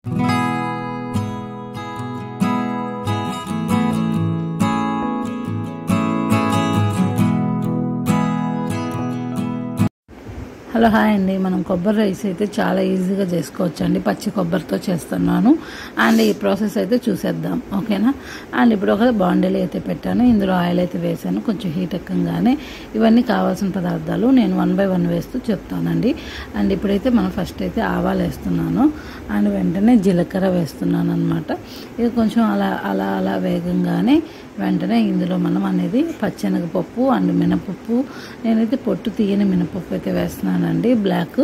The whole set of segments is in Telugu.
హలో హాయ్ అండి. మనం కొబ్బరి రైస్ అయితే చాలా ఈజీగా చేసుకోవచ్చండి. పచ్చి కొబ్బరితో చేస్తున్నాను అండ్ ఈ ప్రాసెస్ అయితే చూసేద్దాం, ఓకేనా. అండ్ ఇప్పుడు ఒక బాండిల్ అయితే పెట్టాను, ఇందులో ఆయిల్ అయితే వేసాను. కొంచెం హీట్ ఎక్కగానే ఇవన్నీ కావాల్సిన పదార్థాలు నేను 1 by 1 వేస్తూ చెప్తానండి. అండ్ ఇప్పుడైతే మనం ఫస్ట్ అయితే ఆవాలు వేస్తున్నాను అండ్ వెంటనే జీలకర్ర వేస్తున్నాను అనమాట. ఇది కొంచెం అలా వేగంగానే వెంటనే ఇందులో మనం అనేది పచ్చెనగపప్పు అండ్ మినపప్పు, నేనైతే పొట్టు తీయని మినపప్పు అయితే వేస్తున్నానండి. బ్లాక్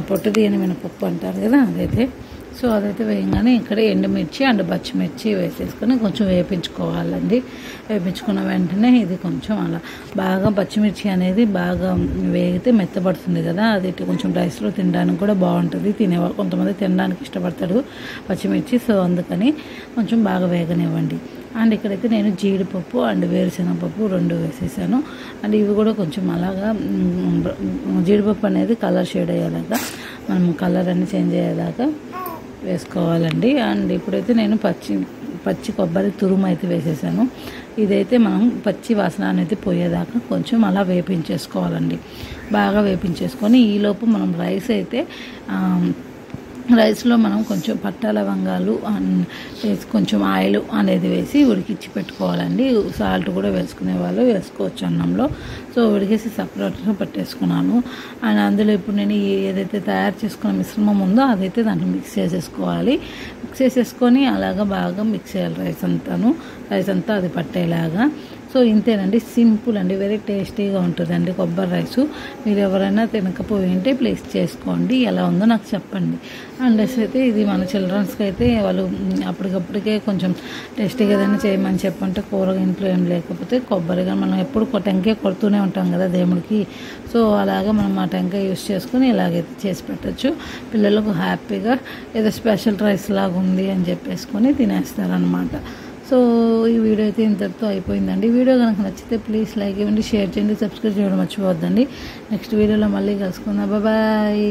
పొట్టు తీయని మినపప్పు అంటారు కదా, అదైతే. సో అదైతే వేయగానే ఇక్కడ ఎండుమిర్చి అండ్ పచ్చిమిర్చి వేసేసుకొని కొంచెం వేపించుకోవాలండి. వేపించుకున్న వెంటనే ఇది కొంచెం అలా బాగా పచ్చిమిర్చి అనేది బాగా వేగితే మెత్తబడుతుంది కదా, అది కొంచెం రైస్లో తినడానికి కూడా బాగుంటుంది. కొంతమంది తినడానికి ఇష్టపడతారు పచ్చిమిర్చి, సో అందుకని కొంచెం బాగా వేగనివ్వండి. అండ్ ఇక్కడైతే నేను జీడిపప్పు అండ్ వేరుశనగపప్పు 2 వేసేసాను. అండ్ ఇవి కూడా కొంచెం అలాగా జీడిపప్పు అనేది కలర్ షేడ్ అయ్యేలాగా, మనం కలర్ అన్ని చేంజ్ అయ్యేలాగా వేసుకోవాలండి. అండ్ ఇప్పుడైతే నేను పచ్చి కొబ్బరి తురుము అయితే వేసేసాను. ఇదైతే మనం పచ్చి వాసన అనేది పోయేదాకా కొంచెం అలా వేపించేసుకోవాలండి. బాగా వేపించేసుకొని ఈలోపు మనం రైస్లో మనం కొంచెం పట్టా లవంగాలు వేసి కొంచెం ఆయిల్ అనేది వేసి ఉడికించి పెట్టుకోవాలండి. సాల్ట్ కూడా వేసుకునే వాళ్ళు వేసుకోవచ్చు అన్నంలో. సో ఉడికేసి సపరేట్గా పెట్టేసుకున్నాను. అండ్ అందులో ఇప్పుడు నేను ఏదైతే తయారు చేసుకున్న మిశ్రమం ఉందో అదైతే దాంట్లో మిక్స్ చేసేసుకోవాలి. మిక్స్ చేసేసుకొని అలాగా బాగా మిక్స్ చేయాలి రైస్ అంతా అది పట్టేలాగా. సో ఇంతేనండి, సింపుల్ అండి, వెరీ టేస్టీగా ఉంటుందండి కొబ్బరి రైసు. మీరు ఎవరైనా తినకపోయింటే ప్లీజ్ చేసుకోండి, ఎలా ఉందో నాకు చెప్పండి. అండ్ అయితే ఇది మన చిల్డ్రన్స్కి అయితే వాళ్ళు అప్పటికప్పటికే కొంచెం టేస్టీగా ఏదైనా చేయమని చెప్పంటే, కూర ఇంట్లో ఏం లేకపోతే కొబ్బరిగా మనం ఎప్పుడు టెంకాయ కొడుతూనే ఉంటాం కదా దేవుడికి. సో అలాగా మనం ఆ టెంకాయ యూస్ చేసుకుని ఇలాగైతే చేసి పెట్టచ్చు. పిల్లలకు హ్యాపీగా ఏదో స్పెషల్ రైస్ లాగా ఉంది అని చెప్పేసుకొని తినేస్తారనమాట. సో ఈ వీడియో అయితే ఇంతటితో అయిపోయిందండి. వీడియో కనుక నచ్చితే ప్లీజ్ లైక్ ఇవ్వండి, షేర్ చేయండి, సబ్స్క్రైబ్ చేయడం మర్చిపోవద్దండి. నెక్స్ట్ వీడియోలో మళ్ళీ కలుసుకుందాం. బాయ్.